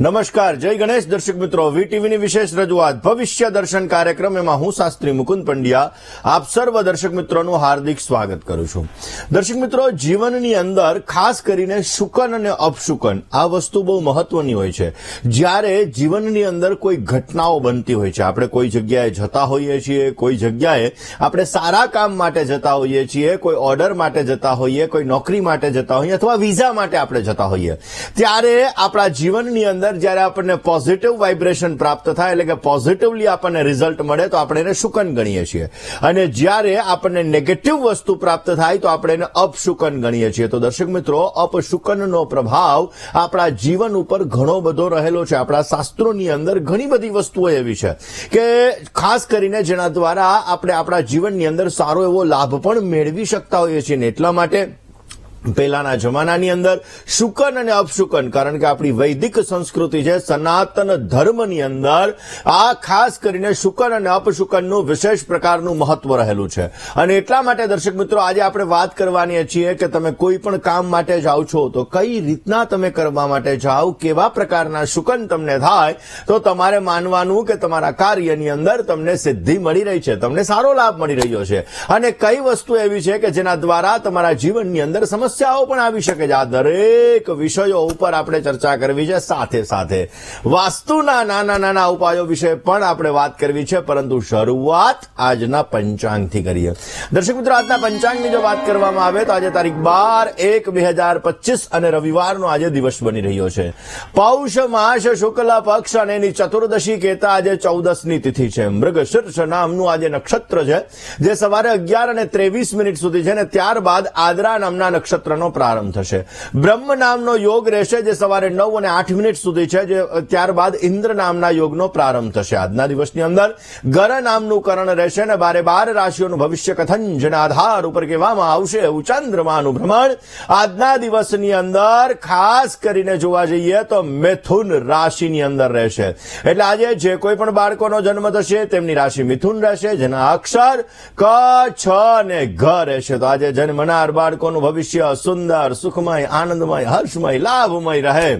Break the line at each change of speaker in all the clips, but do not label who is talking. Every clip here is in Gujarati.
નમસ્કાર, જય ગણેશ દર્શક મિત્રો. વીટીવીની વિશેષ રજૂઆત ભવિષ્ય દર્શન કાર્યક્રમ એમાં હું શાસ્ત્રી મુકુંદ પંડ્યા આપ સર્વ દર્શક મિત્રોનું હાર્દિક સ્વાગત કરું છું. દર્શક મિત્રો, જીવનની અંદર ખાસ કરીને શુકન અને અપશુકન આ વસ્તુ બહુ મહત્વની હોય છે. જ્યારે જીવનની અંદર કોઈ ઘટનાઓ બનતી હોય છે, આપણે કોઈ જગ્યાએ જતા હોઈએ છીએ, કોઈ જગ્યાએ આપણે સારા કામ માટે જતા હોઈએ છીએ, કોઈ ઓર્ડર માટે જતા હોઈએ, કોઈ નોકરી માટે જતા હોઈએ અથવા વિઝા માટે આપણે જતા હોઈએ, ત્યારે આપણા જીવનની અંદર જ્યારે આપણને પોઝિટિવ વાઇબ્રેશન પ્રાપ્ત થાય, એટલે કે પોઝિટિવલી આપણને રિઝલ્ટ મળે, તો આપણે એને શુકન ગણીએ છીએ. અને જ્યારે આપણને નેગેટિવ વસ્તુ પ્રાપ્ત થાય તો આપણે એને અપશુકન ગણીએ છીએ. તો દર્શક મિત્રો, અપશુકનનો પ્રભાવ આપણા જીવન ઉપર ઘણો બધો રહેલો છે. આપણા શાસ્ત્રોની અંદર ઘણી બધી વસ્તુઓ એવી છે કે ખાસ કરીને જેના દ્વારા આપણે આપણા જીવનની અંદર સારો એવો લાભ પણ મેળવી શકતા હોઈએ છીએ. એટલા માટે પહેલાના જમાનાની અંદર શુકન અને અપશુકન, કારણ કે આપણી વૈદિક સંસ્કૃતિ છે, સનાતન ધર્મની અંદર આ ખાસ કરીને શુકન અને અપશુકનનું વિશેષ પ્રકારનું મહત્વ રહેલું છે. અને એટલા માટે દર્શક મિત્રો, આજે આપણે વાત કરવાની છીએ કે તમે કોઈ પણ કામ માટે જાઓ છો તો કઈ રીતના તમે કરવા માટે જાઓ, કેવા પ્રકારના શુકન તમને થાય તો તમારે માનવાનું કે તમારા કાર્યની અંદર તમને સિદ્ધિ મળી રહી છે, તમને સારો લાભ મળી રહ્યો છે. અને કઈ વસ્તુ એવી છે કે જેના દ્વારા તમારા જીવનની અંદર સમસ્યાઓ પણ આવી શકે છે. આ દરેક વિષયો ઉપર આપણે ચર્ચા કરવી છે. સાથે સાથે વાસ્તુના નાના નાના ઉપાયો વિશે પણ આપણે વાત કરવી છે. પરંતુ શરૂઆત આજના પંચાંગથી કરીએ. દર્શક મિત્રો, આજના પંચાંગની જો વાત કરવામાં આવે તો આજે તારીખ 12/1/2025 અને રવિવારનો આજે દિવસ બની રહ્યો છે. પૌષ માસ શુક્લ પક્ષ અને એની ચતુર્દશી કહેતા આજે 14ની તિથિ છે. મૃગશીર્ષ નામનું આજે નક્ષત્ર છે, જે સવારે 11:23 સુધી છે. અને ત્યારબાદ આદ્રા નામના નક્ષત્રનો પ્રારંભ થશે. બ્રહ્મ નામનો યોગ રહેશે, જે સવારે 9:08 સુધી છે, જે ત્યારબાદ ઇન્દ્ર નામના યોગનો પ્રારંભ થશે. આજના દિવસની અંદર ગર નામનું કરણ રહેશે અને 12 રાશિઓનું ભવિષ્ય કથન જેના આધાર ઉપર કહેવામાં આવશે એવું ચંદ્રમાનું ભ્રમણ આજના દિવસની અંદર ખાસ કરીને જોવા જઈએ તો મિથુન રાશિની અંદર રહેશે. એટલે આજે જે કોઈ પણ બાળકોનો જન્મ થશે તેમની રાશિ મિથુન રહેશે, જેના અક્ષર ક, છ અને ઘ રહેશે. તો આજે જન્મનાર બાળકોનું ભવિષ્ય સુંદર, સુખમય, આનંદમય, હર્ષમય, લાભમય રહે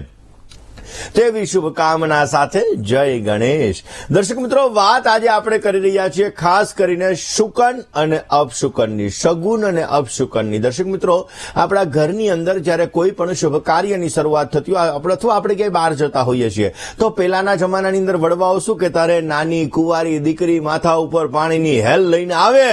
તેવી શુભકામના સાથે જય ગણેશ. દર્શક મિત્રો, વાત આજે આપણે કરી રહ્યા છીએ ખાસ કરીને શુકન અને અપશુકનની, સગુન અને અપશુકનની. દર્શક મિત્રો, આપણા ઘરની અંદર જ્યારે કોઈ પણ શુભ કાર્યની શરૂઆત થતી હોય અથવા આપણે ક્યાંય બહાર જતા હોઈએ છીએ તો પહેલાના જમાનાની અંદર વડવાઓ શું કહેતા, રે નાની કુંવારી દીકરી માથા ઉપર પાણીની હેલ લઈને આવે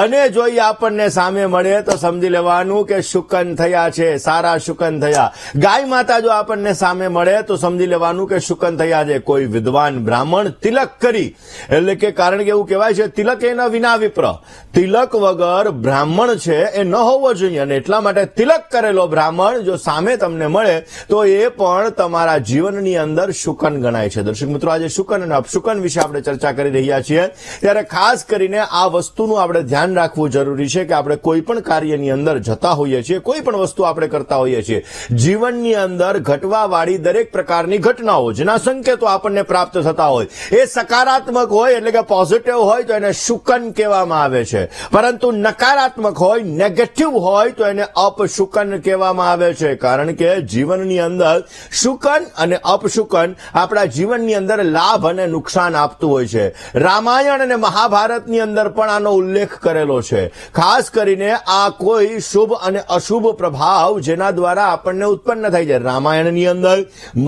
અને જોઈ આપણને સામે મળે તો સમજી લેવાનું કે શુકન થયા છે, સારા શુકન થયા. ગાય માતા જો આપણને સામે મળે તો સમજી લેવાનું કે શુકન થયા છે. કોઈ વિદ્વાન બ્રાહ્મણ તિલક કરી, એટલે કે કારણ કે એવું કહેવાય છે તિલક એના વિના વિપ્ર, તિલક વગર બ્રાહ્મણ છે એ ન હોવો જોઈએ. અને એટલા માટે તિલક કરેલો બ્રાહ્મણ જો સામે તમને મળે તો એ પણ તમારા જીવનની અંદર શુકન ગણાય છે. દર્શક મિત્રો, આજે શુકન અને અપશુકન વિશે આપણે ચર્ચા કરી રહ્યા છીએ. ત્યારે ખાસ કરીને આ વસ્તુનું આપણે ધ્યાન રાખવું જરૂરી છે કે આપણે કોઈ પણ કાર્યની અંદર જતા હોઈએ છીએ, કોઈ પણ વસ્તુ આપણે કરતા હોઈએ છીએ, જીવનની અંદર ઘટવાવાળી દરેક પ્રકારની ઘટનાઓ જેના સંકેતો આપણને પ્રાપ્ત થતા હોય એ સકારાત્મક હોય, એટલે કે પોઝિટિવ હોય તો એને શુકન કહેવામાં આવે છે. પરંતુ નકારાત્મક હોય, નેગેટિવ હોય તો એને અપશુકન કહેવામાં આવે છે. કારણ કે જીવનની અંદર શુકન અને અપશુકન આપણા જીવનની અંદર લાભ અને નુકસાન આપતું હોય છે. રામાયણ અને મહાભારતની અંદર પણ આનો ઉલ્લેખ કરેલો છે. ખાસ કરીને આ કોઈ શુભ અને અશુભ પ્રભાવ જેના દ્વારા આપણને ઉત્પન્ન થાય છે. રામાયણની અંદર,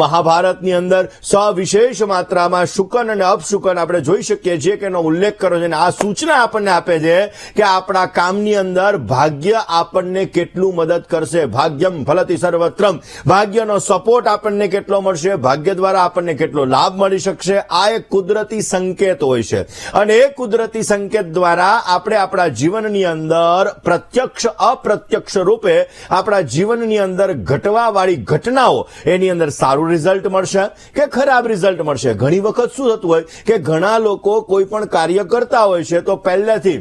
મહાભારતની અંદર સવિશેષ માત્રામાં શુકન અને અપશુકન આપણે જોઈ શકીએ છીએ કે એનો ઉલ્લેખ કર્યો છે. અને આ સૂચના આપણને આપે છે કે આપણા કામની અંદર ભાગ્ય આપણને કેટલું મદદ કરશે. ભાગ્યમ ફલતિ સર્વત્રમ, ભાગ્યનો સપોર્ટ આપણને કેટલો મળશે, ભાગ્ય દ્વારા આપણને કેટલો લાભ મળી શકશે. આ એક કુદરતી સંકેત હોય છે. અને એ કુદરતી સંકેત દ્વારા આપણે આપણા જીવનની અંદર પ્રત્યક્ષ અપ્રત્યક્ષ રૂપે આપણા જીવનની અંદર ઘટવાવાળી ઘટનાઓ એની અંદર સારું રિઝલ્ટ મળશે કે ખરાબ રિઝલ્ટ મળશે. ઘણી વખત શું થતું હોય કે ઘણા લોકો કોઈ પણ કાર્ય કરતા હોય છે તો પહેલેથી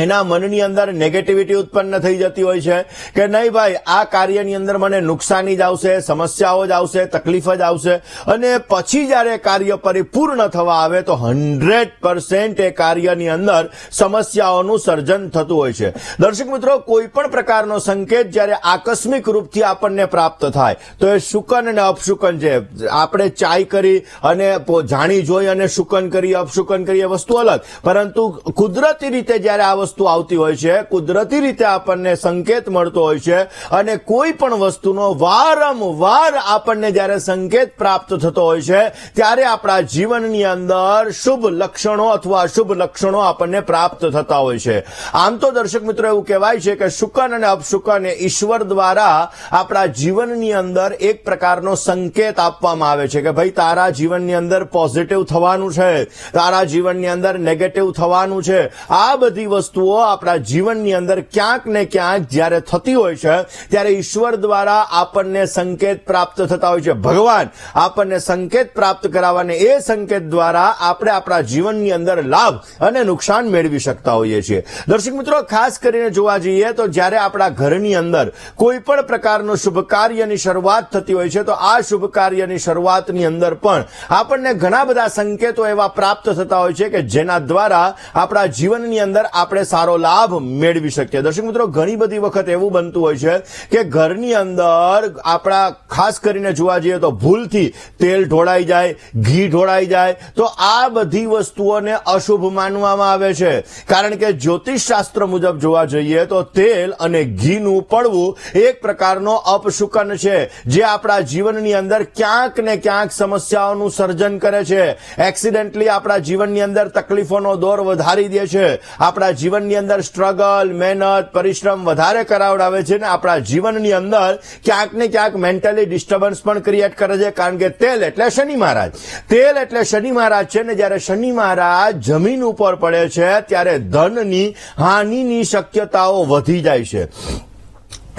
એના મનની અંદર નેગેટિવિટી ઉત્પન્ન થઈ જતી હોય છે કે નહીં ભાઈ આ કાર્યની અંદર મને નુકસાની જ આવશે, સમસ્યાઓ જ આવશે, તકલીફ જ આવશે, અને પછી જયારે કાર્ય પરિપૂર્ણ થવા આવે તો 100% એ કાર્યની અંદર સમસ્યાઓનું સર્જન થતું હોય છે. દર્શક મિત્રો, કોઈ પણ પ્રકારનો સંકેત જયારે આકસ્મિક રૂપથી આપણને પ્રાપ્ત થાય તો એ શુકન અને અપશુકન છે. આપણે ચાય કરી અને જાણી જોઈ અને શુકન કરી, અપશુકન કરી એ વસ્તુ અલગ, પરંતુ કુદરતી રીતે જયારે આ વસ્તુ આવતી હોય છે, કુદરતી રીતે આપણને સંકેત મળતો હોય છે, અને કોઈ પણ વસ્તુનો વારંવાર આપણને જયારે સંકેત પ્રાપ્ત થતો હોય છે ત્યારે આપણા જીવનની અંદર શુભ લક્ષણો અથવા અશુભ લક્ષણો આપણને પ્રાપ્ત થતા હોય છે. આમ તો દર્શક મિત્રો એવું કહેવાય છે કે શુકન અને અપશુકન એ ઈશ્વર દ્વારા આપણા જીવનની અંદર એક પ્રકારનો સંકેત આપવામાં આવે છે કે ભાઈ તારા જીવનની અંદર પોઝિટિવ થવાનું છે, તારા જીવનની અંદર નેગેટિવ થવાનું છે. આ બધી વસ્તુઓ આપણા જીવનની અંદર ક્યાંક ને ક્યાંક જ્યારે થતી હોય છે ત્યારે ઈશ્વર દ્વારા આપણને સંકેત પ્રાપ્ત થતા હોય છે. ભગવાન આપણને સંકેત પ્રાપ્ત કરાવવાને એ સંકેત દ્વારા આપણે આપણા જીવનની અંદર લાભ અને નુકસાન મેળવી શકતા હોઈએ છીએ. દર્શક મિત્રો, ખાસ કરીને જોવા જઈએ તો જ્યારે આપણા ઘરની અંદર કોઈ પણ પ્રકારનું શુભ કાર્યની શરૂઆત થતી હોય છે તો આ શુભ કાર્યની શરૂઆતની અંદર પણ આપણને ઘણા બધા સંકેતો એવા પ્રાપ્ત થતા હોય છે કે જેના દ્વારા આપણા જીવનની અંદર આપણે સારો લાભ મેળવી શકીએ. દર્શક મિત્રો, ઘણી બધી વખત એવું બનતું હોય છે કે ઘરની અંદર આપણા ખાસ કરીને જોવા જઈએ તો ભૂલથી તેલ ઢોળાઈ જાય, ઘી ઢોળાઈ જાય તો આ બધી વસ્તુઓને અશુભ માનવામાં આવે છે. કારણ કે જ્યોતિષ શાસ્ત્ર મુજબ જોવા જઈએ તો તેલ અને ઘીનું પડવું એક પ્રકારનો અપશુકન છે જે આપણા જીવનની અંદર ક્યાંક ને ક્યાંક સમસ્યાઓનું સર્જન કરે છે. એક્સિડન્ટલી આપણા જીવનની અંદર તકલીફોનો દોર વધારી દે છે, આપણા જીવનની અંદર સ્ટ્રગલ, મહેનત, પરિશ્રમ વધારે કરાવડાવે છે ને આપણા જીવનની અંદર ક્યાંક ને ક્યાંક મેન્ટલી ડિસ્ટર્બન્સ પણ ક્રિએટ કરે છે. કારણ કે તેલ એટલે શનિ મહારાજ, તેલ એટલે શનિ મહારાજ છે ને જ્યારે શનિ મહારાજ જમીન ઉપર પડે છે ત્યારે ધનની હાનિની શક્યતાઓ વધી જાય છે.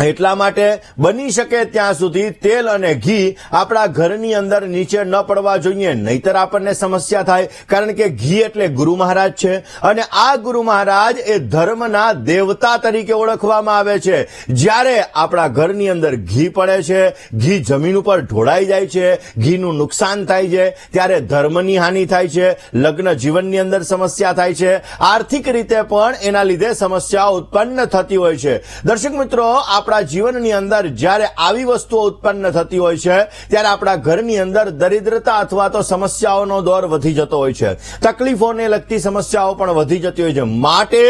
એટલા માટે બની શકે ત્યાં સુધી તેલ અને ઘી આપણા ઘરની અંદર નીચે ન પડવા જોઈએ, નહીતર આપણને સમસ્યા થાય. કારણ કે ઘી એટલે ગુરુ મહારાજ છે અને આ ગુરુ મહારાજ એ ધર્મના દેવતા તરીકે ઓળખવામાં આવે છે. જ્યારે આપણા ઘરની અંદર ઘી પડે છે, ઘી જમીન ઉપર ઢોળાઈ જાય છે, ઘીનું નુકસાન થાય છે ત્યારે ધર્મની હાનિ થાય છે, લગ્ન જીવનની અંદર સમસ્યા થાય છે, આર્થિક રીતે પણ એના લીધે સમસ્યા ઉત્પન્ન થતી હોય છે. દર્શક મિત્રો, આપણા જીવનની અંદર જ્યારે આવી વસ્તુઓ ઉત્પન્ન થતી હોય છે ત્યારે આપણા ઘરની અંદર દરિદ્રતા અથવા તો સમસ્યાઓનો દોર વધી જતો હોય છે, તકલીફોને લગતી સમસ્યાઓ પણ વધી જતી હોય છે. માટે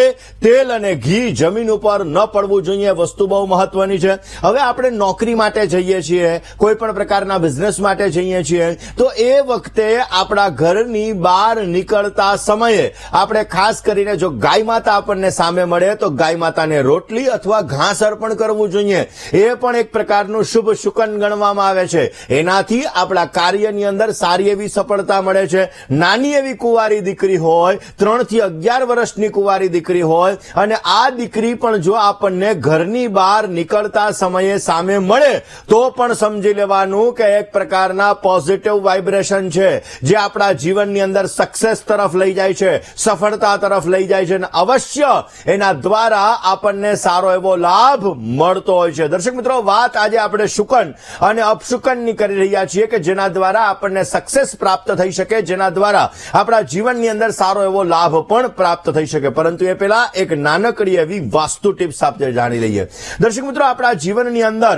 તેલ અને ઘી જમીન ઉપર ન પડવું જોઈએ, વસ્તુ બહુ મહત્વની છે. હવે આપણે નોકરી માટે જઈએ છીએ, કોઈ પણ પ્રકારના બિઝનેસ માટે જઈએ છીએ તો એ વખતે આપણા ઘરની બહાર નીકળતા સમયે આપણે ખાસ કરીને જો ગાય માતા આપણને સામે મળે તો ગાય માતાને રોટલી અથવા ઘાસ અર્પણ કરવું જોઈએ. એ પણ એક પ્રકારનું શુભ શુકન ગણવામાં આવે છે. એનાથી આપણા કાર્યની અંદર સારી એવી સફળતા મળે છે. નાની એવી કુંવારી દીકરી હોય, 3 થી 11 વર્ષની કુંવારી દીકરી હોય અને આ દીકરી પણ જો આપણને ઘરની બહાર નીકળતા સમયે સામે મળે તો પણ સમજી લેવાનું કે એક પ્રકારના પોઝિટિવ વાઇબ્રેશન છે જે આપણા જીવનની અંદર સક્સેસ તરફ લઈ જાય છે, સફળતા તરફ લઈ જાય છે અને અવશ્ય એના દ્વારા આપણને સારો એવો લાભ મળતો હોય છે. દર્શક મિત્રો, વાત આજે આપણે શુકન અને અપશુકનની કરી રહ્યા છીએ કે જેના દ્વારા આપણને સક્સેસ પ્રાપ્ત થઈ શકે, જેના દ્વારા આપણા જીવનની અંદર સારો એવો લાભ પણ પ્રાપ્ત થઈ શકે. પરંતુ એ પહેલા એક નાનકડી એવી વાસ્તુ ટિપ્સ આપણે જાણી લઈએ. દર્શક મિત્રો, આપણા જીવનની અંદર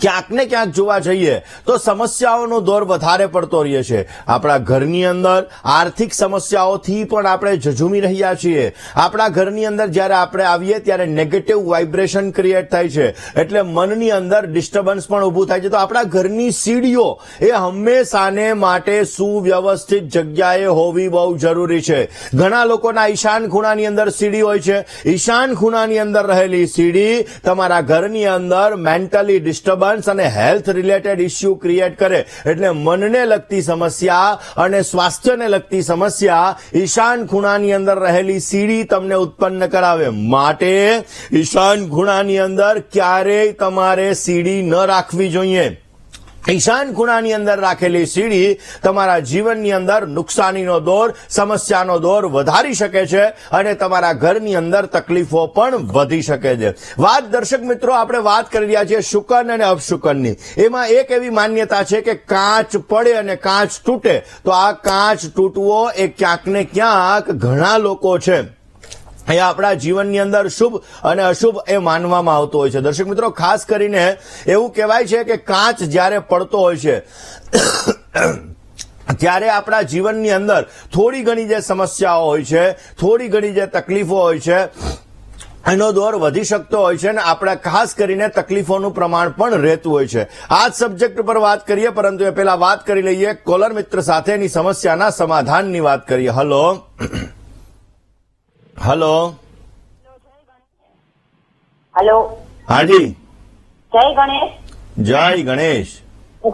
ક્યાંક ને ક્યાંક જોવા જઈએ તો સમસ્યાઓનો દોર વધારે પડતો રહે છે. આપણા ઘરની અંદર આર્થિક સમસ્યાઓથી પણ આપણે ઝઝૂમી રહ્યા છીએ. આપણા ઘરની અંદર જ્યારે આપણે આવીએ ત્યારે નેગેટિવ વાઇબ્રેશન ક્રિએટ થાય છે એટલે મનની અંદર ડિસ્ટર્બન્સ પણ ઊભું થાય છે. તો આપણા ઘરની સીડીઓ એ હંમેશાને માટે સુવ્યવસ્થિત જગ્યાએ હોવી બહુ જરૂરી છે. ઘણા લોકોના ઈશાન ખૂણાની અંદર સીડી હોય છે. ઈશાન ખૂણાની અંદર રહેલી સીડી તમારા ઘરની અંદર મેન્ટલી ડિસ્ટર્બન્સ અને હેલ્થ રિલેટેડ ઇસ્યુ ક્રિએટ કરે એટલે મનને લગતી સમસ્યા અને સ્વાસ્થ્યને લગતી સમસ્યા ઈશાન ખૂણાની અંદર રહેલી સીડી તમને ઉત્પન્ન કરાવે. માટે ઈશાન ખૂણાની અંદર ક્યારેય તમારે સીડી ન રાખવી જોઈએ. ઈશાન ખૂણાની અંદર રાખેલી સીડી તમારા જીવનની અંદર નુકસાનીનો દોર, સમસ્યાનો દોર વધારી શકે છે અને તમારા ઘરની અંદર તકલીફો પણ વધી શકે છે. વાત દર્શક મિત્રો આપણે વાત કરી રહ્યા છીએ શુકન અને અપશુકનની. એમાં એક એવી માન્યતા છે કે કાચ પડે અને કાચ તૂટે, તો આ કાચ તૂટવો એ ક્યાંક ને ક્યાંક ઘણા લોકો છે એ આપણા જીવનની અંદર શુભ અને અશુભ એ માનવામાં આવતો હોય છે. દર્શક મિત્રો, ખાસ કરીને એવું કહેવાય છે કે કાચ જ્યારે પડતો હોય છે ત્યારે આપણા જીવનની અંદર થોડી ઘણી જે સમસ્યાઓ હોય છે, થોડી ઘણી જે તકલીફો હોય છે, એનો દોર વધી શકતો હોય છે અને આપણે ખાસ કરીને તકલીફોનું પ્રમાણ પણ રહેતું હોય છે. આ જ સબ્જેક્ટ ઉપર વાત કરીએ, પરંતુ એ પહેલા વાત કરી લઈએ કોલર મિત્ર સાથેની સમસ્યાના સમાધાનની વાત કરીએ. Hello hello
hello.
હાજી.
જય ગણેશ.
જય ગણેશ.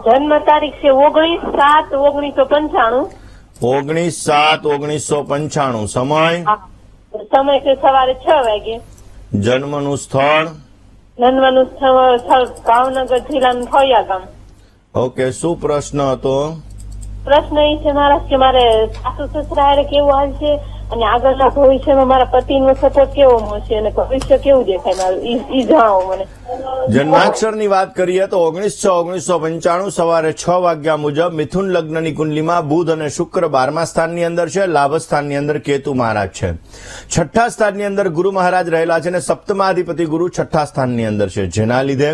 જન્મ તારીખ છે 19/7/1995.
19/7/1995. સમય
સમય છે સવારે 6 વાગે.
જન્મનું સ્થળ
જન્મનું સ્થળ ભાવનગર જિલ્લાનું ફળિયા ગામ.
ઓકે, શું પ્રશ્ન હતો?
પ્રશ્ન એ છે મારા કે મારે સાસુ સસરા હારે કેવું હાલ છે અને આગળના ભવિષ્યમાં મારા પતિનો સપોર્ટ કેવો મળશે અને ભવિષ્ય કેવું દેખાય મારું ઈ જણાવો મને.
જન્માક્ષરની વાત કરીએ તો 19/6/1995 સવારે 6 વાગ્યા મુજબ મિથુન લગ્નની કુંડલીમાં બુધ અને શુક્ર 12મા સ્થાનની અંદર છે, લાભ સ્થાનની અંદર કેતુ મહારાજ છે, 6ઠ્ઠા સ્થાનની અંદર ગુરુ મહારાજ રહેલા છે અને સપ્તમાધિપતિ ગુરુ 6ઠ્ઠા સ્થાનની અંદર છે, જેના લીધે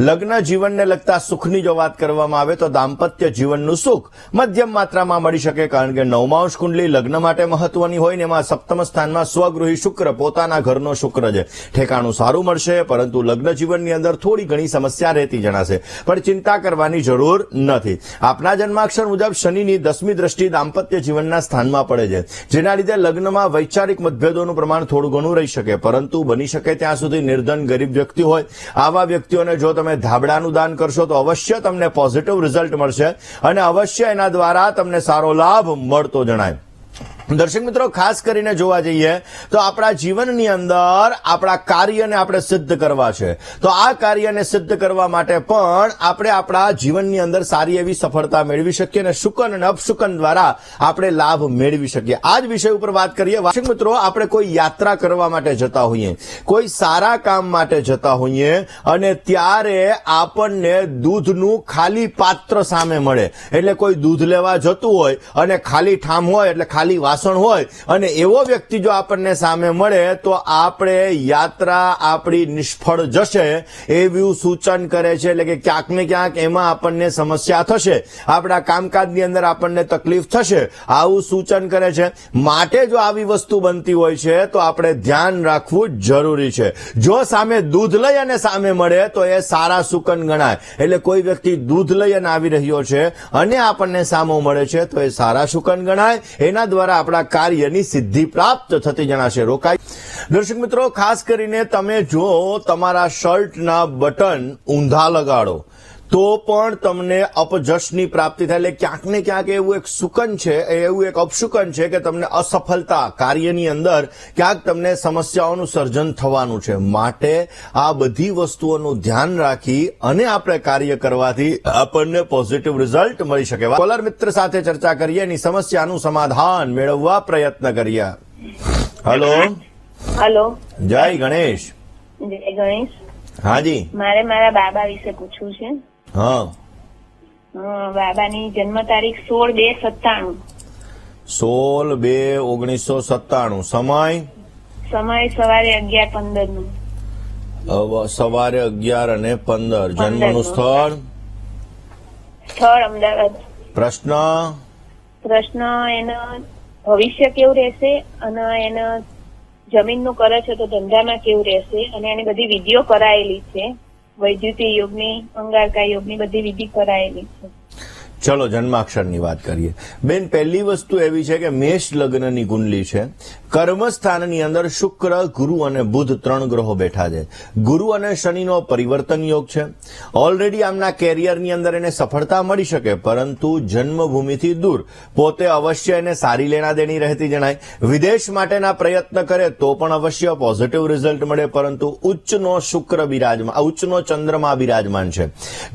લગ્ન જીવનને લગતા સુખની જો વાત કરવામાં આવે તો દાંપત્ય જીવનનું સુખ મધ્યમ માત્રામાં મળી શકે, કારણ કે 9મા અંશ કુંડલી લગ્ન માટે મહત્વની હોય ને એમાં સપ્તમ સ્થાનમાં સ્વગૃહી શુક્ર, પોતાના ઘરનો શુક્ર છે. ઠેકાણું સારું મળશે, પરંતુ લગ્ન જીવનની અંદર થોડી ઘણી સમસ્યા રહેતી જણાશે, પણ ચિંતા કરવાની જરૂર નથી. આપના જન્માક્ષર મુજબ શનિની 10મી દ્રષ્ટિ દાંપત્ય જીવનના સ્થાનમાં પડે છે, જેના લીધે લગ્નમાં વૈચારિક મતભેદોનું પ્રમાણ થોડું ઘણું રહી શકે, પરંતુ બની શકે ત્યાં સુધી નિર્ધન ગરીબ વ્યક્તિ હોય આવા વ્યક્તિઓને જો તમે ધાબળાનું દાન કરશો તો અવશ્ય તમને પોઝિટિવ રિઝલ્ટ મળશે અને અવશ્ય એના દ્વારા તમને સારો લાભ મળતો જણાય. દર્શક મિત્રો, ખાસ કરીને જોવા જઈએ તો આપણા જીવનની અંદર આપણા કાર્યને આપણે સિદ્ધ કરવા છે, તો આ કાર્યને સિદ્ધ કરવા માટે પણ આપણે આપણા જીવનની અંદર સારી એવી સફળતા મેળવી શકીએ અને શુકન અને અપશુકન દ્વારા આપણે લાભ મેળવી શકીએ. આ જ વિષય ઉપર વાત કરીએ. દર્શક મિત્રો, આપણે કોઈ યાત્રા કરવા માટે જતા હોઈએ, કોઈ સારા કામ માટે જતા હોઈએ અને ત્યારે આપણને દૂધનું ખાલી પાત્ર સામે મળે, એટલે કોઈ દૂધ લેવા જતું હોય અને ખાલી ઠામ હોય, એટલે ખાલી વાસણ હોય અને એવો વ્યક્તિ જો આપણને સામે મળે તો આપણે યાત્રા આપણી નિષ્ફળ જશે એવું સૂચન કરે છે. એટલે કે ક્યાંક ને ક્યાંક એમાં આપણને સમસ્યા થશે, આપણા કામકાજની અંદર આપણને તકલીફ થશે, આવું સૂચન કરે છે. માટે જો આવી વસ્તુ બનતી હોય છે તો આપણે ધ્યાન રાખવું જરૂરી છે. જો સામે દૂધ લઈ અને સામે મળે તો એ સારા શુકન ગણાય. એટલે કોઈ વ્યક્તિ દૂધ લઈ અને આવી રહ્યો છે અને આપણને સામો મળે છે તો એ સારા શુકન ગણાય. એના દ્વારા આપણા કાર્યની સિદ્ધિ પ્રાપ્ત થતી જણાશે. રોકાય. દર્શક મિત્રો, ખાસ કરીને તમે જો તમારા શર્ટના બટન ઊંધા લગાડો તો પણ તમને અપજશની પ્રાપ્તિ થાય. એટલે ક્યાંક ને ક્યાંક એવું એક શુકન છે, એવું એક અપશુકન છે કે તમને અસફળતા કાર્યની અંદર ક્યાંક તમને સમસ્યાઓનું સર્જન થવાનું છે. માટે આ બધી વસ્તુઓનું ધ્યાન રાખી અને આપણે કાર્ય કરવાથી આપણને પોઝિટિવ રિઝલ્ટ મળી શકે. કોલર મિત્ર સાથે ચર્ચા કરીએ, એની સમસ્યાનું સમાધાન મેળવવા પ્રયત્ન કરીએ. હલો.
હેલો.
જય ગણેશ.
જય ગણેશ.
હાજી.
મારે મારા બાબા વિશે પૂછવું છે.
હા.
બાબાની જન્મ તારીખ 16/2/97.
16/2/1997. સમય
સવારે 11:15 નું.
સવારે 11:15. જન્મનું સ્થળ
અમદાવાદ.
પ્રશ્ન
એનો ભવિષ્ય કેવું રહેશે અને એનો જમીનનું કરે છે તો ધંધામાં કેવું રહેશે, અને એની બધી વિધિઓ કરાયેલી છે, વૈદ્યુતિક યોગની, અંગારકા યોગની બધી વિધિ કરાયેલી છે.
ચલો જન્માક્ષરની વાત કરીએ. બેન, પહેલી વસ્તુ એવી છે કે મેષ લગ્નની કુંડલી છે. કર્મસ્થાનની અંદર શુક્ર, ગુરુ અને બુધ 3 ગ્રહો બેઠા છે. ગુરુ અને શનિનો પરિવર્તન યોગ છે. ઓલરેડી આમના કેરિયરની અંદર એને સફળતા મળી શકે, પરંતુ જન્મભૂમિથી દૂર પોતે અવશ્ય એને સારી લેણા દેણી રહેતી જણાય. વિદેશ માટેના પ્રયત્ન કરે તો પણ અવશ્ય પોઝિટિવ રિઝલ્ટ મળે, પરંતુ ઉચ્ચનો શુક્ર બિરાજમાન, ઉચ્ચનો ચંદ્રમા બિરાજમાન છે,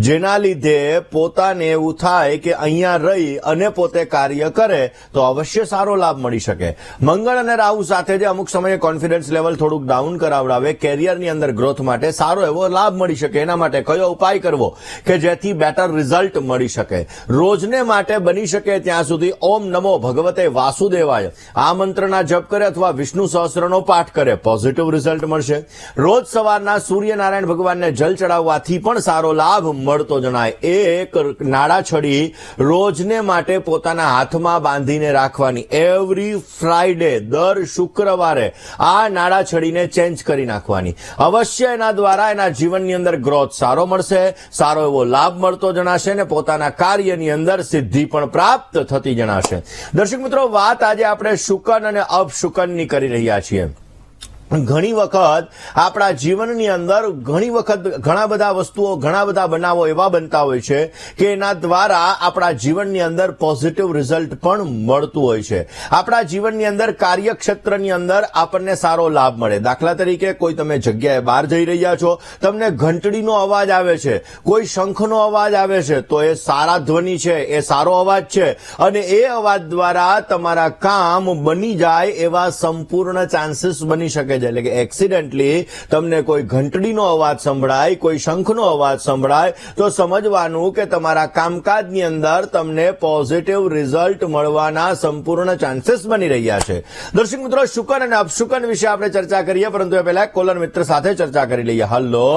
જેના લીધે પોતાને એવું થાય કે અહીંયા રહી અને પોતે કાર્ય કરે તો અવશ્ય સારો લાભ મળી શકે. મંગળ અને રાહુ સાથે જે અમુક સમયે કોન્ફિડન્સ લેવલ થોડુંક ડાઉન કરાવડાવે, કેરિયરની અંદર ગ્રોથ માટે સારો એવો લાભ મળી શકે. એના માટે કયો ઉપાય કરવો કે જેથી બેટર રિઝલ્ટ મળી શકે? રોજને માટે બની શકે ત્યાં સુધી ઓમ નમો ભગવતે વાસુદેવાય આ મંત્રના જપ કરે અથવા વિષ્ણુ સહસ્રનો પાઠ કરે, પોઝિટિવ રિઝલ્ટ મળશે. રોજ સવારના સૂર્યનારાયણ ભગવાનને જલ ચડાવવાથી પણ સારો લાભ મળતો જણાય. એક નાડા છડી રોજને માટે પોતાના હાથમાં બાંધીને રાખવાની. એવરી ફ્રાઈડે, દર શુક્રવારે આ નાડા છડીને ચેન્જ કરી નાખવાની. અવશ્ય એના દ્વારા એના જીવનની અંદર ગ્રોથ સારો મળશે, સારો એવો લાભ મળતો જણાશે અને પોતાના કાર્યની અંદર સિદ્ધિ પણ પ્રાપ્ત થતી જણાશે. દર્શક મિત્રો, વાત આજે આપણે શુકન અને અપશુકનની કરી રહ્યા છીએ. ઘણી વખત આપણા જીવનની અંદર ઘણા બધા વસ્તુઓ, ઘણા બધા બનાવો એવા બનતા હોય છે કે એના દ્વારા આપણા જીવનની અંદર પોઝિટિવ રિઝલ્ટ પણ મળતું હોય છે. આપણા જીવનની અંદર કાર્યક્ષેત્રની અંદર આપણને સારો લાભ મળે. દાખલા તરીકે કોઈ તમે જગ્યાએ બહાર જઈ રહ્યા છો, તમને ઘંટડીનો અવાજ આવે છે, કોઈ શંખનો અવાજ આવે છે, તો એ સારા ધ્વનિ છે, એ સારો અવાજ છે અને એ અવાજ દ્વારા તમારા કામ બની જાય એવા સંપૂર્ણ ચાન્સીસ બની શકે. એટલે કે એક્સિડન્ટલી તમને કોઈ ઘંટડીનો અવાજ સંભળાય, કોઈ શંખનો અવાજ સંભળાય તો સમજવાનું કે તમારા કામકાજની અંદર તમને પોઝિટિવ રિઝલ્ટ મળવાના સંપૂર્ણ ચાન્સીસ બની રહ્યા છે. દર્શક મિત્રો, શુકન અને અપશુકન વિશે આપણે ચર્ચા કરીએ, પરંતુ એ પહેલા કોલર મિત્ર સાથે ચર્ચા કરી લઈએ. Hello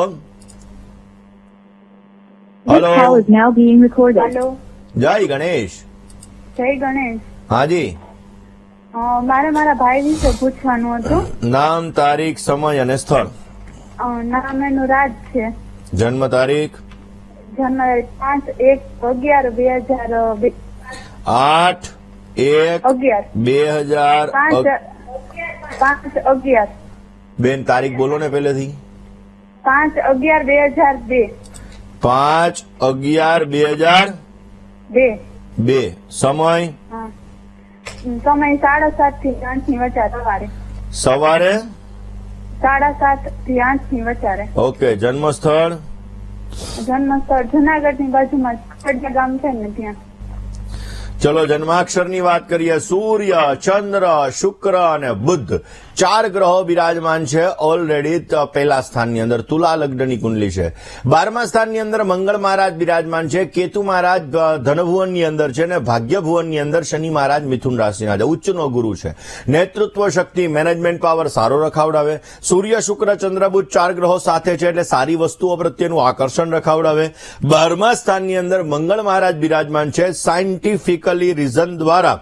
This call is now being recorded.
Hello,
જય ગણેશ.
જય ગણેશ.
હાજી,
મારે મારા ભાઈ વિશે પૂછવાનું હતું.
નામ, તારીખ, સમય અને સ્થળ.
નામ એનું રાજ છે.
જન્મ તારીખ?
જન્મ 5/1/11/2011.
8/1/2011.
5/11.
બેન, તારીખ બોલો ને પહેલેથી.
5/11/2002.
5/11/2002. સમય?
સમય 7:30 થી 8 ની વચ્ચે સવારે.
સવારે
7:30 થી 8 ની વચ્ચે.
ઓકે. જન્મ સ્થળ?
જન્મ સ્થળ જુનાગઢ ની બાજુમાં ખડિયા ગામ છે ને ત્યાં.
ચલો જન્માક્ષરની વાત કરીએ. સૂર્ય, ચંદ્ર, શુક્ર અને બુધ 4 ગ્રહો બિરાજમાન છે ઓલરેડી પહેલા સ્થાનની અંદર. તુલા લગ્નની કુંડલી છે. 12મા સ્થાનની અંદર મંગળ મહારાજ બિરાજમાન છે. કેતુ મહારાજ ધનભુવનની અંદર છે અને ભાગ્યભુવનની અંદર શનિ મહારાજ મિથુન રાશિના છે. ઉચ્ચનો ગુરુ છે. નેતૃત્વ શક્તિ, મેનેજમેન્ટ પાવર સારો રખાવડાવે. સૂર્ય, શુક્ર, ચંદ્ર, બુધ 4 ગ્રહો સાથે છે એટલે સારી વસ્તુઓ પ્રત્યેનું આકર્ષણ રખાવડાવે. 12મા સ્થાનની અંદર મંગળ મહારાજ બિરાજમાન છે. સાયન્ટિફિકલી રીઝન દ્વારા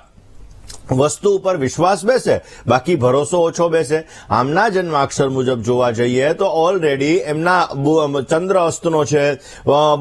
વસ્તુ ઉપર વિશ્વાસ બેસે, બાકી ભરોસો ઓછો બેસે. આમના જન્માક્ષર મુજબ જોવા જઈએ તો ઓલરેડી એમના ચંદ્ર અસ્તનો છે,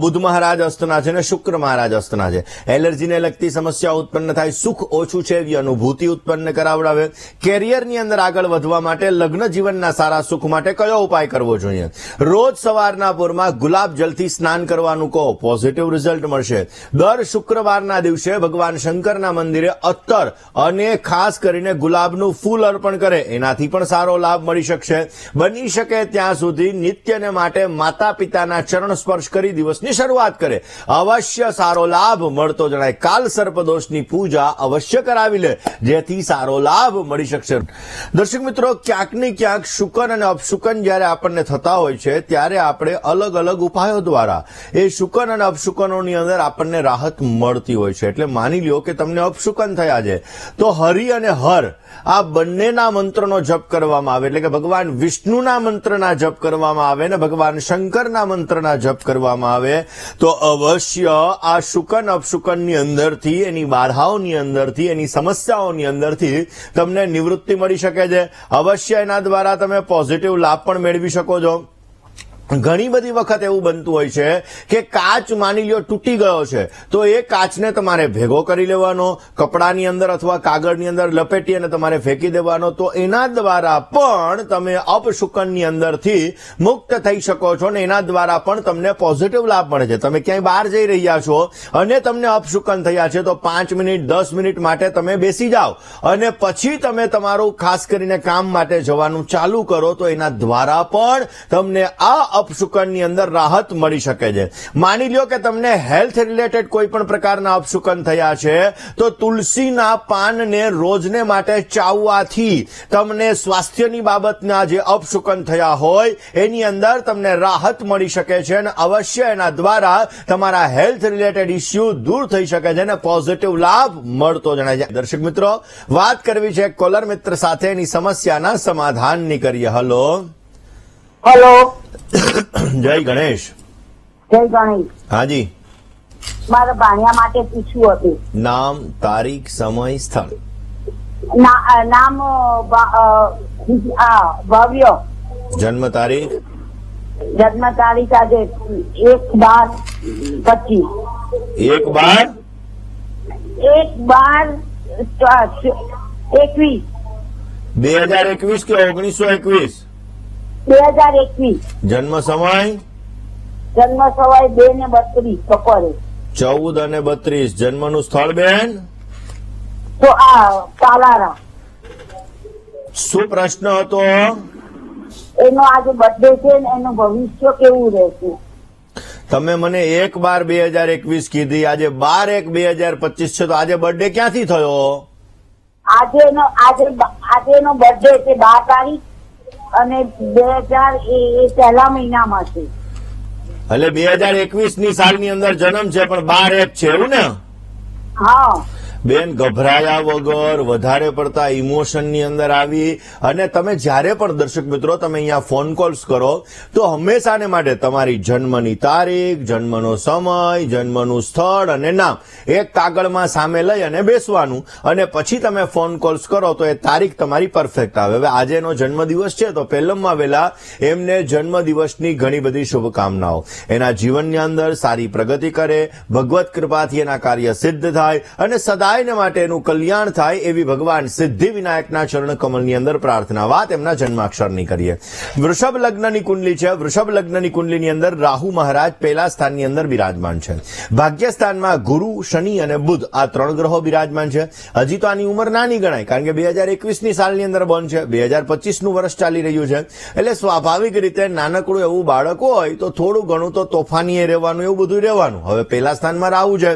બુધ મહારાજ અસ્તના છે અને શુક્ર મહારાજ અસ્તના છે. એલર્જીને લગતી સમસ્યા ઉત્પન્ન થાય, સુખ ઓછું છે એવી અનુભૂતિ ઉત્પન્ન કરાવડાવે. કેરિયરની અંદર આગળ વધવા માટે, લગ્ન જીવનના સારા સુખ માટે કયો ઉપાય કરવો જોઈએ? રોજ સવારના પોરમાં ગુલાબ જલથી સ્નાન કરવાનું કહો, પોઝિટિવ રિઝલ્ટ મળશે. દર શુક્રવારના દિવસે ભગવાન શંકરના મંદિરે અત્તર અને ખાસ કરીને ગુલાબનું ફૂલ અર્પણ કરે, એનાથી પણ સારો લાભ મળી શકશે. બની શકે ત્યાં સુધી નિત્યને માટે માતા પિતાના ચરણ સ્પર્શ કરી દિવસની શરૂઆત કરે, અવશ્ય સારો લાભ મળતો જણાય. કાલ સર્પદોષની પૂજા અવશ્ય કરાવી લે, જેથી સારો લાભ મળી શકશે. દર્શક મિત્રો, ક્યાંક ને ક્યાંક શુકન અને અપશુકન જયારે આપણને થતા હોય છે ત્યારે આપણે અલગ અલગ ઉપાયો દ્વારા એ શુકન અને અપશુકનોની અંદર આપણને રાહત મળતી હોય છે. એટલે માની લ્યો કે તમને અપશુકન થયા છે તો હરિ અને હર આ બંનેના મંત્રનો જપ કરવામાં આવે, એટલે કે ભગવાન વિષ્ણુના મંત્રના જપ કરવામાં આવે ને ભગવાન શંકરના મંત્રના જપ કરવામાં આવે તો અવશ્ય આ શુકન અપશુકનની અંદરથી, એની બાધાઓની અંદરથી, એની સમસ્યાઓની અંદરથી તમને નિવૃત્તિ મળી શકે છે. અવશ્ય એના દ્વારા તમે પોઝિટિવ લાભ પણ મેળવી શકો છો. ઘણી બધી વખત એવું બનતું હોય છે કે કાચ માની લ્યો તૂટી ગયો છે તો એ કાચને તમારે ભેગો કરી લેવાનો, કપડાની અંદર અથવા કાગળની અંદર લપેટી અને તમારે ફેંકી દેવાનો. તો એના દ્વારા પણ તમે અપશુકનની અંદરથી મુક્ત થઈ શકો છો અને એના દ્વારા પણ તમને પોઝિટિવ લાભ મળે છે. તમે ક્યાંય બહાર જઈ રહ્યા છો અને તમને અપશુકન થયા છે તો 5 મિનિટ 10 મિનિટ માટે તમે બેસી જાઓ અને પછી તમે તમારું ખાસ કરીને કામ માટે જવાનું ચાલુ કરો તો એના દ્વારા પણ તમને આ અપશુકનની અંદર રાહત મળી શકે છે. માની લ્યો કે તમને હેલ્થ રિલેટેડ કોઈ પણ પ્રકારના અપશુકન થયા છે તો તુલસીના પાનને રોજને માટે ચાવવાથી તમને સ્વાસ્થ્યની બાબતના જે અપશુકન થયા હોય એની અંદર તમને રાહત મળી શકે છે અને અવશ્ય એના દ્વારા તમારા હેલ્થ રિલેટેડ ઇસ્યુ દૂર થઈ શકે છે અને પોઝિટિવ લાભ મળતો જણાય છે. દર્શક મિત્રો, વાત કરવી છે કોલર મિત્ર સાથે એની સમસ્યાના સમાધાનની કરીએ. Hello
hello.
જય ગણેશ.
જય ગણેશ.
હાજી.
મારા ભાણિયા માટે પૂછવું હતું.
નામ, તારીખ, સમય, સ્થળ.
નામ ભવ્ય.
જન્મ તારીખ.
જન્મ તારીખ આજે 1/12/25. 1/12/21.
2021 કે 1921?
2021.
જન્મ સમય?
જન્મ સવારે 2:32 બપોરે.
14 અને 32. જન્મનું સ્થળ બેન?
તો તાલારા.
શું પ્રશ્ન હતો?
એનો આજે બર્થડે છે ને એનું ભવિષ્ય કેવું રહેશે?
તમે મને 1/12/2021 કીધી, આજે 12/1/2025 છે તો આજે બર્થડે ક્યાંથી થયો?
આજે એનો બર્થડે છે 12 તારીખ અને 2000 એ પહેલા મહિનામાં છે.
એટલે 2021 ની સાલની અંદર જન્મ છે પણ 12/1 છે એવું ને?
હા.
બેન, ગભરાયા વગર, વધારે પડતા ઇમોશનની અંદર આવી અને તમે જ્યારે પણ દર્શક મિત્રો તમે અહીંયા ફોન કોલ્સ કરો તો હંમેશાને માટે તમારી જન્મની તારીખ, જન્મનો સમય, જન્મનું સ્થળ અને નામ એક કાગળમાં સામે લઈ અને બેસવાનું અને પછી તમે ફોન કોલ્સ કરો તો એ તારીખ તમારી પરફેક્ટ આવે. હવે આજે એનો જન્મદિવસ છે તો પહેલામાં વહેલા એમને જન્મદિવસની ઘણી બધી શુભકામનાઓ. એના જીવનની અંદર સારી પ્રગતિ કરે, ભગવત કૃપાથી એના કાર્ય સિદ્ધ થાય અને સદાયને માટે એનું કલ્યાણ થાય એવી ભગવાન સિદ્ધિ વિનાયકના ચરણ કમલની અંદર પ્રાર્થના. વાત એમના જન્માક્ષરની કરીએ. વૃષભ લગ્નની કુંડલી છે. વૃષભ લગ્નની કુંડલીની અંદર રાહુ મહારાજ પહેલા સ્થાનની અંદર બિરાજમાન છે. ભાગ્યસ્થાનમાં ગુરુ, શનિ અને બુધ આ 3 ગ્રહો બિરાજમાન છે. હજી તો આની ઉંમર નાની ગણાય કારણ કે 2021 ની સાલની અંદર બંધ છે, 2025 નું વર્ષ ચાલી રહ્યું છે એટલે સ્વાભાવિક રીતે નાનકડું એવું બાળક હોય તો થોડું ઘણું તો તોફાની રહેવાનું, એવું બધું રહેવાનું. હવે પહેલા સ્થાનમાં રાહુ છે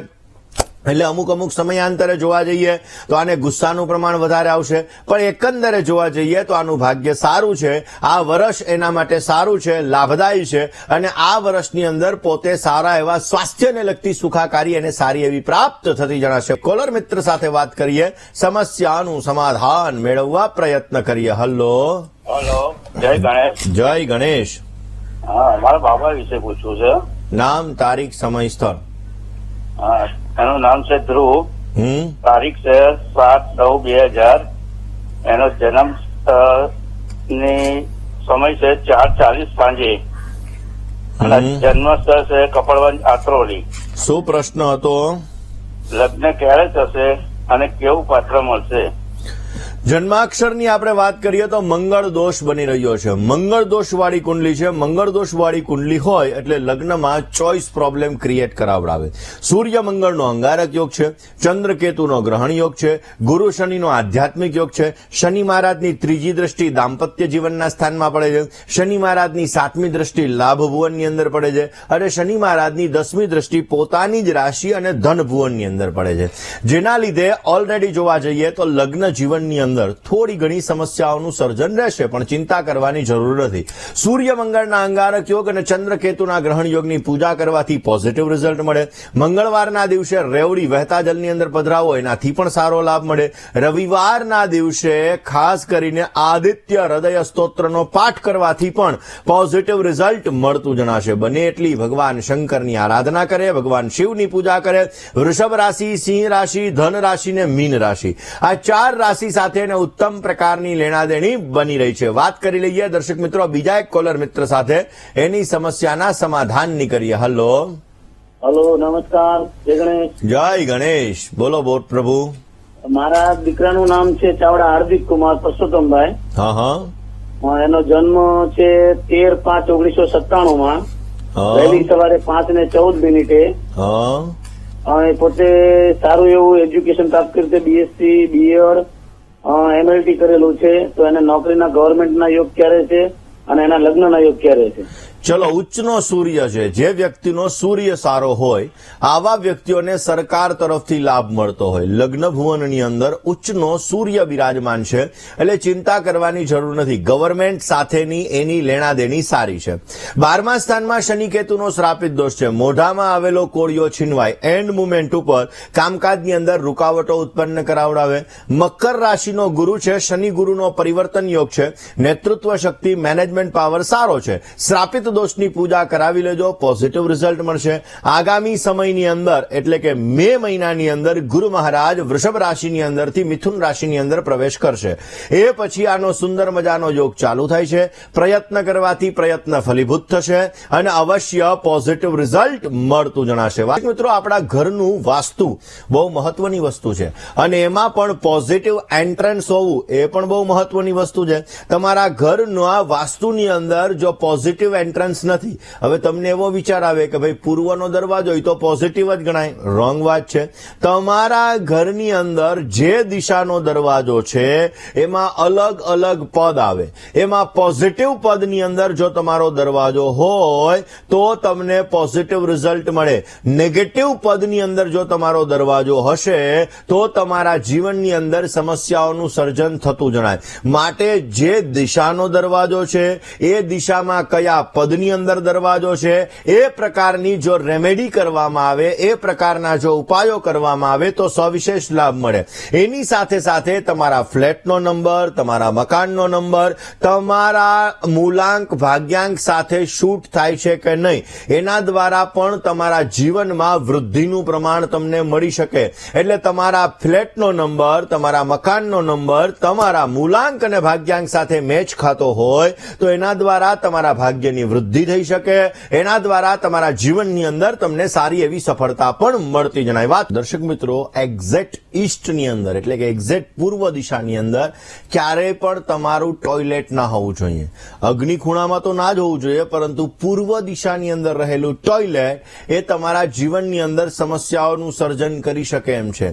એટલે અમુક સમયાંતરે જોવા જઈએ તો આને ગુસ્સાનું પ્રમાણ વધારે આવશે પણ એકંદરે જોવા જઈએ તો આનું ભાગ્ય સારું છે. આ વર્ષ એના માટે સારું છે, લાભદાયી છે અને આ વર્ષની અંદર પોતે સારા એવા સ્વાસ્થ્યને લગતી સુખાકારી અને સારી એવી પ્રાપ્ત થતી જણાશે. કોલર મિત્ર સાથે વાત કરીએ, સમસ્યાનું સમાધાન મેળવવા પ્રયત્ન કરીએ. હલો.
જય ગણેશ.
જય ગણેશ.
હા, મારા બાબા વિશે પૂછવું છે.
નામ, તારીખ, સમય, સ્થળ.
હા, એનું નામ છે ધ્રુવ. તારીખ છે 7/9/2000. એનો જન્મ ની સમય છે 4:40 સાંજે અને જન્મ સ્થળ છે કપડવંજ, આત્રોલી.
શું પ્રશ્ન હતો?
લગ્ન ક્યારે થશે અને કેવું પાત્ર મળશે?
જન્માક્ષરની આપણે વાત કરીએ તો મંગળ દોષ બની રહ્યો છે. મંગળ દોષ વાળી કુંડલી છે. મંગળ દોષ વાળી કુંડલી હોય એટલે લગ્નમાં ચોઇસ પ્રોબ્લેમ ક્રિએટ કરાવડાવે. સૂર્ય મંગળનો અંગારક યોગ છે, ચંદ્ર કેતુનો ગ્રહણ યોગ છે, ગુરુ શનિનો આધ્યાત્મિક યોગ છે, શનિ મહારાજની 3જી દ્રષ્ટિ દાંપત્ય જીવનના સ્થાનમાં પડે છે, શનિ મહારાજની 7મી દ્રષ્ટિ લાભ ભુવનની અંદર પડે છે અને શનિ મહારાજની 10મી દ્રષ્ટિ પોતાની જ રાશિ અને ધન ભુવનની અંદર પડે છે. જેના લીધે ઓલરેડી જોવા જઈએ તો લગ્ન જીવનની અંદર થોડી ઘણી સમસ્યાઓનું સર્જન રહેશે પણ ચિંતા કરવાની જરૂર નથી. સૂર્ય મંગળના અંગારક યોગ અને ચંદ્ર કેતુના ગ્રહણ યોગની પૂજા કરવાથી પોઝિટિવ રિઝલ્ટ મળે. મંગળવારના દિવસે રેવડી વહેતા જલની અંદર પધરાવો એનાથી પણ સારો લાભ મળે. રવિવારના દિવસે ખાસ કરીને આદિત્ય હૃદય સ્તોત્રનો પાઠ કરવાથી પણ પોઝિટિવ રિઝલ્ટ મળતું જણાશે. બને એટલી ભગવાન શંકરની આરાધના કરે, ભગવાન શિવની પૂજા કરે. વૃષભ રાશિ, સિંહ રાશિ, ધન રાશિ ને મીન રાશિ આ 4 રાશિ સાથે અને ઉત્તમ પ્રકારની લેણાદેણી બની રહી છે. વાત કરી લઈએ દર્શક મિત્રો બીજા એક કોલર મિત્ર સાથે, એની સમસ્યાના સમાધાનની કરીએ. હલો
નમસ્કાર. જય ગણેશ.
જય ગણેશ. બોલો બોલ પ્રભુ.
મારા દીકરાનું નામ છે ચાવડા હાર્દિક કુમાર પરસોત્તમભાઈ.
હા.
એનો જન્મ છે 13/5/1997 માં,
હા.
વહેલી સવારે 5:14
હા.
એ પોતે સારું એવું એજ્યુકેશન પ્રાપ્ત કર્યું છે, બીએસસી, બીએડ, એમએલટી કરેલું છે. તો એને નોકરીના ગવર્મેન્ટના યોગ ક્યારે છે અને એના લગ્નના યોગ ક્યારે છે?
ચલો, ઉચ્ચનો સૂર્ય છે, જે વ્યક્તિનો સૂર્ય સારો હોય આવા વ્યક્તિઓને સરકાર તરફથી લાભ મળતો હોય. લગ્ન ભુવનની અંદર ઉચ્ચનો સૂર્ય બિરાજમાન છે, એટલે ચિંતા કરવાની જરૂર નથી. ગવર્મેન્ટ સાથેની એની લેણાદેણી સારી છે. 12મા સ્થાનમાં શનિ કેતુનો શ્રાપિત દોષ છે. મોઢામાં આવેલો કોળિયો છીનવાય, એન્ડ મુમેન્ટ ઉપર કામકાજની અંદર રૂકાવટો ઉત્પન્ન કરાવડાવે. મકર રાશિનો ગુરુ છે, શનિ ગુરુનો પરિવર્તન યોગ છે. નેતૃત્વ શક્તિ, મેનેજમેન્ટ પાવર સારો છે. શ્રાપિત દોષની પૂજા કરાવી લેજો, પોઝિટિવ રિઝલ્ટ મળશે. આગામી સમયની અંદર એટલે કે મે મહિનાની અંદર ગુરુ મહારાજ વૃષભ રાશિની અંદરથી મિથુન રાશિની અંદર પ્રવેશ કરશે. એ પછી આનો સુંદર મજાનો યોગ ચાલુ થાય છે. પ્રયત્ન કરવાથી પ્રયત્ન ફલીભૂત થશે અને અવશ્ય પોઝિટિવ રિઝલ્ટ મળતું જણાશે. મિત્રો, આપણા ઘરનું વાસ્તુ બહુ મહત્વની વસ્તુ છે અને એમાં પણ પોઝિટિવ એન્ટ્રન્સ હોવું એ પણ બહુ મહત્વની વસ્તુ છે. તમારા ઘરના વાસ્તુની અંદર જો પોઝિટિવ એન્ટ્રન્સ નથી, હવે તમને એવો વિચાર આવે કે ભાઈ પૂર્વનો દરવાજો એ તો પોઝિટિવ જ ગણાય. રોંગ વાત છે. તમારા ઘરની અંદર જે દિશાનો દરવાજો છે એમાં અલગ અલગ પદ આવે. એમાં પોઝિટિવ પદની અંદર જો તમારો દરવાજો હોય તો તમને પોઝિટિવ રિઝલ્ટ મળે. નેગેટિવ પદની અંદર જો તમારો દરવાજો હશે તો તમારા જીવનની અંદર સમસ્યાઓનું સર્જન થતું જણાય. માટે જે દિશાનો દરવાજો છે એ દિશામાં કયા પદની અંદર દરવાજો છે એ પ્રકારની જો રેમેડી કરવામાં આવે, એ પ્રકારના જો ઉપાયો કરવામાં આવે તો સવિશેષ લાભ મળે. એની સાથે સાથે તમારા ફ્લેટનો નંબર, તમારા મકાનનો નંબર, તમારા મૂલાંક ભાગ્યાંક સાથે શૂટ થાય છે કે નહીં, એના દ્વારા પણ તમારા જીવનમાં વૃદ્ધિનું પ્રમાણ તમને મળી શકે. એટલે તમારા ફ્લેટનો નંબર, તમારા મકાનનો નંબર તમારા મૂલાંક અને ભાગ્યાંક સાથે મેચ ખાતો હોય તો એના દ્વારા તમારા ભાગ્યની વૃદ્ધિ થઈ શકે. એના દ્વારા તમારા જીવનની અંદર તમને સારી એવી સફળતા પણ મળતી જણાય. વાત દર્શક મિત્રો, એક્ઝેક્ટ ઈસ્ટની અંદર એટલે કે એક્ઝેક્ટ પૂર્વ દિશાની અંદર ક્યારેય પણ તમારું ટોયલેટ ના હોવું જોઈએ. અગ્નિ ખૂણામાં તો ના જ હોવું જોઈએ, પરંતુ પૂર્વ દિશાની અંદર રહેલું ટોયલેટ એ તમારા જીવનની અંદર સમસ્યાઓનું સર્જન કરી શકે એમ છે.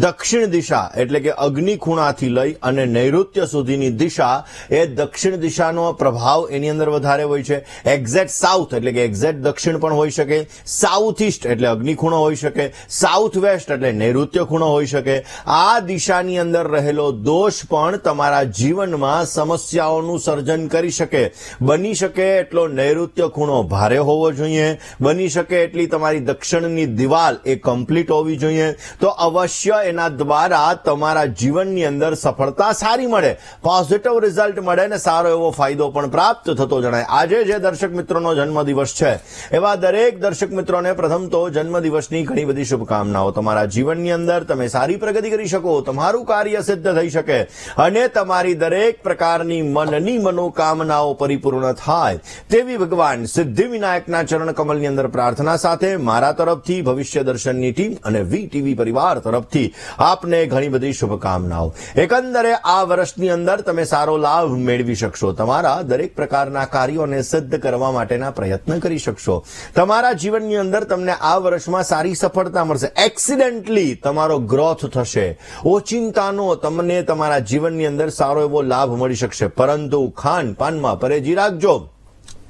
દક્ષિણ દિશા એટલે કે અગ્નિ ખૂણાથી લઈ અને નૈઋત્ય સુધીની દિશા એ દક્ષિણ દિશાનો પ્રભાવ એની અંદર વધારે હોય છે. એક્ઝેક્ટ સાઉથ એટલે કે એક્ઝેક્ટ દક્ષિણ પણ હોઈ શકે. સાઉથ ઈસ્ટ એટલે અગ્નિ ખૂણો હોઈ શકે. સાઉથ વેસ્ટ એટલે નૈઋત્ય ખૂણો હોઈ શકે. આ દિશાની અંદર રહેલો દોષ પણ તમારા જીવનમાં સમસ્યાઓનું સર્જન કરી શકે. બની શકે એટલો નૈઋત્ય ખૂણો ભારે હોવો જોઈએ. બની શકે એટલી તમારી દક્ષિણની દિવાલ એ કમ્પ્લીટ હોવી જોઈએ. તો અવશ્ય એના દ્વારા તમારા જીવનની અંદર સફળતા સારી મળે, પોઝિટિવ રિઝલ્ટ મળે અને સારો એવો ફાયદો પણ પ્રાપ્ત થતો જણાય. આજે જે દર્શક મિત્રોનો જન્મદિવસ છે એવા દરેક દર્શક મિત્રોને પ્રથમ તો જન્મદિવસની ઘણી બધી શુભકામનાઓ. તમારા જીવનની અંદર તમે સારી પ્રગતિ કરી શકો, તમારું કાર્ય સિદ્ધ થઈ શકે અને તમારી દરેક પ્રકારની મનની મનોકામનાઓ પરિપૂર્ણ થાય તેવી ભગવાન સિદ્ધિ વિનાયકના ચરણ કમલની અંદર પ્રાર્થના સાથે મારા તરફથી, ભવિષ્ય દર્શનની ટીમ અને વીટીવી પરિવાર તરફથી આપને ઘણી બધી શુભકામનાઓ. એકંદરે આ વર્ષની અંદર તમે સારો લાભ મેળવી શકશો. તમારા દરેક પ્રકારના કાર્યોને સિદ્ધ કરવા માટેના પ્રયત્ન કરી શકશો. તમારા જીવનની અંદર તમને આ વર્ષમાં સારી સફળતા મળશે. એક્સિડન્ટલી તમારો ગ્રોથ થશે. ઓચિંતાનો તમને તમારા જીવનની અંદર સારો એવો લાભ મળી શકશે. પરંતુ ખાન પાનમાં પરેજી રાખજો,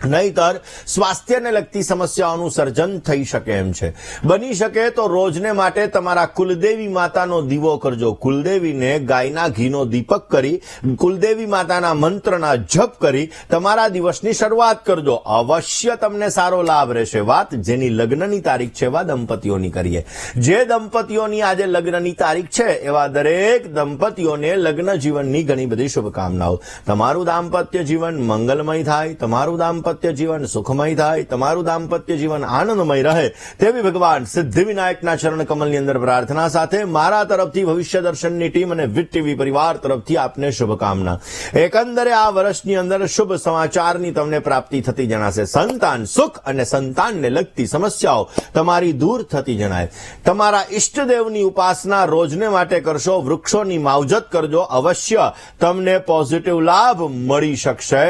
નહીતર સ્વાસ્થ્યને લગતી સમસ્યાઓનું સર્જન થઈ શકે એમ છે. બની શકે તો રોજને માટે તમારા કુલદેવી માતાનો દીવો કરજો. કુલદેવીને ગાયના ઘીનો દીપક કરી, કુલદેવી માતાના મંત્રના જપ કરી તમારા દિવસની શરૂઆત કરજો. અવશ્ય તમને સારો લાભ રહેશે. વાત જેની લગ્નની તારીખ છે એવા દંપતીઓની કરીએ. જે દંપતીઓની આજે લગ્નની તારીખ છે એવા દરેક દંપતીઓને લગ્ન જીવનની ઘણી બધી શુભકામનાઓ. તમારું દાંપત્ય જીવન મંગલમય થાય, તમારું દાંપત્ય દાંપત્ય જીવન સુખમય થાય, તમારું દાંપત્ય જીવન આનંદમય રહે તેવી ભગવાન સિદ્ધિવિનાયકના ચરણ કમલની અંદર પ્રાર્થના સાથે મારા તરફથી ભવિષ્ય દર્શનની ટીમ અને વિટ ટીવી પરિવાર તરફથી આપને શુભકામના. એકંદરે આ વર્ષની અંદર શુભ સમાચારની તમને પ્રાપ્તિ થતી જણાશે. સંતાન સુખ અને સંતાનને લગતી સમસ્યાઓ તમારી દૂર થતી જણાય. તમારા ઈષ્ટદેવની ઉપાસના રોજને માટે કરશો, વૃક્ષોની માવજત કરજો, અવશ્ય તમને પોઝિટિવ લાભ મળી શકશે.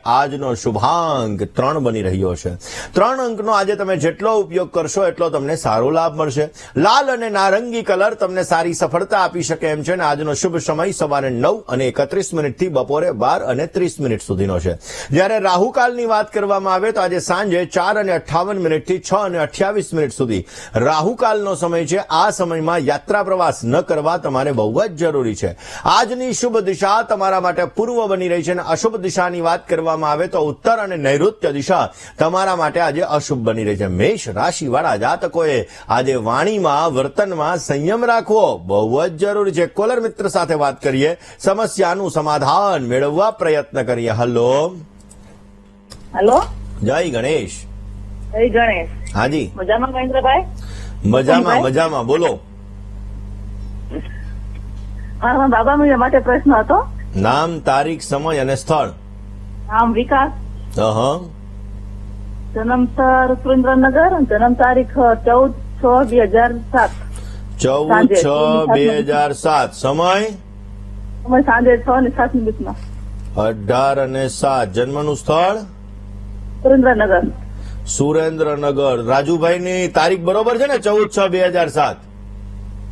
આજનો શુભાંક 3 બની રહ્યો છે. 3 અંકનો આજે તમે જેટલો ઉપયોગ કરશો એટલો તમને સારો લાભ મળશે. લાલ અને નારંગી કલર તમને સારી સફળતા આપી શકે એમ છે. અને આજનો શુભ સમય સવારે 9:31 થી બપોરે 12:30 સુધીનો છે. જ્યારે રાહુકાલની વાત કરવામાં આવે તો આજે સાંજે 4:58 થી 6:28 સુધી રાહુકાલનો સમય છે. આ સમયમાં યાત્રા પ્રવાસ ન કરવા તમારે બહુ જ જરૂરી છે. આજની શુભ દિશા તમારા માટે પૂર્વ બની રહી છે અને અશુભ દિશાની વાત કરવામાં આવે તો ઉત્તર અને નૈઋત્ય દિશા તમારા માટે આજે અશુભ બની રહી છે. મેષ રાશિવાળા જાતકોએ આજે વાણીમાં વર્તનમાં સંયમ રાખવો બહુ જ જરૂરી છે. કોલર મિત્ર સાથે વાત કરીએ, સમસ્યાનું સમાધાન મેળવવા પ્રયત્ન કરીએ. હલો
હેલો,
જય ગણેશ.
જય ગણેશ.
હાજી,
મજામાં મહેન્દ્રભાઈ?
મજામાં બોલો.
મારા બાબા માટે પ્રશ્ન હતો.
નામ, તારીખ, સમય અને સ્થળ.
નામ વિકાસ,
અહં.
જન્મ સ્થળ સુરેન્દ્રનગર, જન્મ તારીખ 14/6/2007.
14/6/2007. સમય
અમે સાંજે 6:07
18 અને 7. જન્મનું સ્થળ
સુરેન્દ્રનગર.
સુરેન્દ્રનગર. રાજુભાઈની તારીખ બરોબર છે ને? 14/6/2007.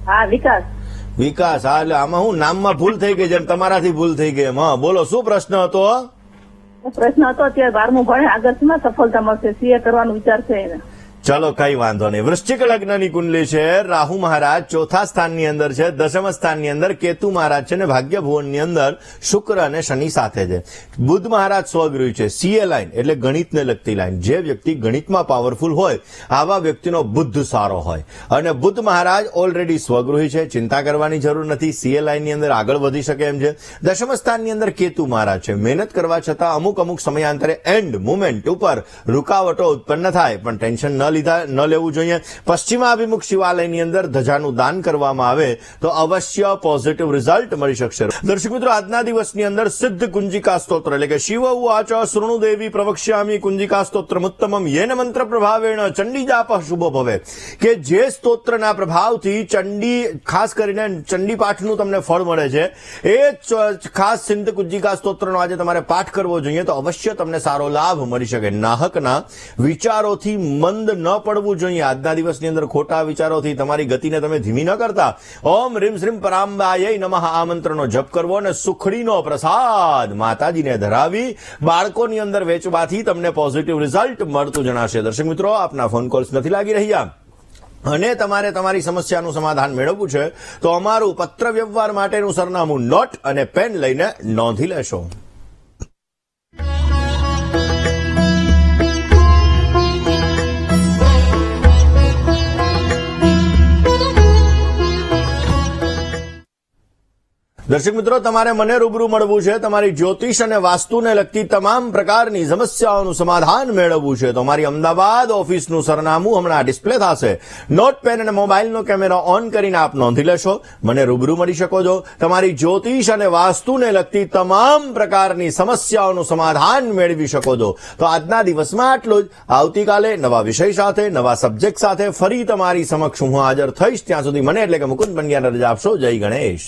હા, વિકાસ.
વિકાસ. હા, એટલે આમાં હું નામમાં ભૂલ થઈ ગઈ, જેમ તમારાથી ભૂલ થઈ ગઈ એમ. હા, બોલો, શું પ્રશ્ન હતો?
પ્રશ્ન હતો અત્યારે 12મું ભણે, આગળ શેમાં સફળતા મળશે? સીએ કરવાનો વિચાર છે એને.
ચલો, કઈ વાંધો નહીં. વૃશ્ચિક લગ્નની કુંડલી છે. રાહુ મહારાજ ચોથા સ્થાનની અંદર છે, દશમ સ્થાનની અંદર કેતુ મહારાજ છે, અને ભાગ્ય ભુવનની અંદર શુક્ર અને શનિ સાથે છે. બુધ મહારાજ સ્વગૃહી છે. સીએ લાઈન એટલે ગણિતને લગતી લાઈન. જે વ્યક્તિ ગણિતમાં પાવરફુલ હોય આવા વ્યક્તિનો બુદ્ધ સારો હોય. અને બુધ મહારાજ ઓલરેડી સ્વગૃહી છે, ચિંતા કરવાની જરૂર નથી. સીએ લાઈનની અંદર આગળ વધી શકે એમ છે. દશમ સ્થાનની અંદર કેતુ મહારાજ છે. મહેનત કરવા છતાં અમુક સમયાંતરે એન્ડ મુમેન્ટ ઉપર રૂકાવટો ઉત્પન્ન થાય, પણ ટેન્શન ન લેવું જોઈએ. પશ્ચિમાભિમુખ શિવાલયની અંદર ધજાનું દાન કરવામાં આવે તો અવશ્ય પોઝિટિવ રિઝલ્ટ મળી શકશે. દર્શક મિત્રો, આજના દિવસની અંદર સિદ્ધ કુંજિકા સ્તોત્ર એટલે કે શિવ ઉવાચ શૃણુ દેવી પ્રવક્ષ્યામિ કુંજિકા સ્તોત્રમ ઉત્તમમ યેન મંત્ર પ્રભાવેણ ચંડી જાપ શુભો ભવે. કે જે સ્તોત્રના પ્રભાવથી ચંડી, ખાસ કરીને ચંડી પાઠનું તમને ફળ મળે છે, એ ખાસ સિદ્ધ કુંજિકા સ્તોત્રનો આજે તમારે પાઠ કરવો જોઈએ તો અવશ્ય તમને સારો લાભ મળી શકે. નાહકના વિચારોથી મંદ ન પડવું જોઈએ. આજના દિવસની અંદર ખોટા વિચારોથી તમારી ગતિને તમે ધીમી ન કરતા ઓમ રીમ શ્રીમ પરાંબાય નમઃ આ મંત્રનો જપ કરવો અને સુખડીનો પ્રસાદ માતાજીને ધરાવી બાળકોની અંદર વેચવાથી તમને પોઝિટિવ રિઝલ્ટ મળતું જણાશે. દર્શક મિત્રો, આપના ફોન કોલ્સ નથી લાગી રહ્યા અને તમારે તમારી સમસ્યાનું સમાધાન મેળવવું છે તો અમારું પત્ર વ્યવહાર માટેનું સરનામું નોટ અને પેન લઈને નોંધી લેશો. દર્શક મિત્રો, તમારે મને રૂબરૂ મળવું છે, તમારી જ્યોતિષ અને વાસ્તુને લગતી તમામ પ્રકારની સમસ્યાઓનું સમાધાન મેળવવું છે તો અમારી અમદાવાદ ઓફિસનું સરનામું હમણાં ડિસ્પ્લે થશે. નોટ પેન અને મોબાઈલનો કેમેરા ઓન કરીને આપ નોંધી લેશો. મને રૂબરૂ મળી શકો છો. તમારી જ્યોતિષ અને વાસ્તુને લગતી તમામ પ્રકારની સમસ્યાઓનું સમાધાન મેળવી શકો છો. તો આજના દિવસમાં આટલું જ. આવતીકાલે નવા વિષય સાથે, નવા સબ્જેક્ટ સાથે ફરી તમારી સમક્ષ હું હાજર થઈશ. ત્યાં સુધી મને એટલે કે મુકુંદ પંડ્યાને રજા આપશો. જય ગણેશ.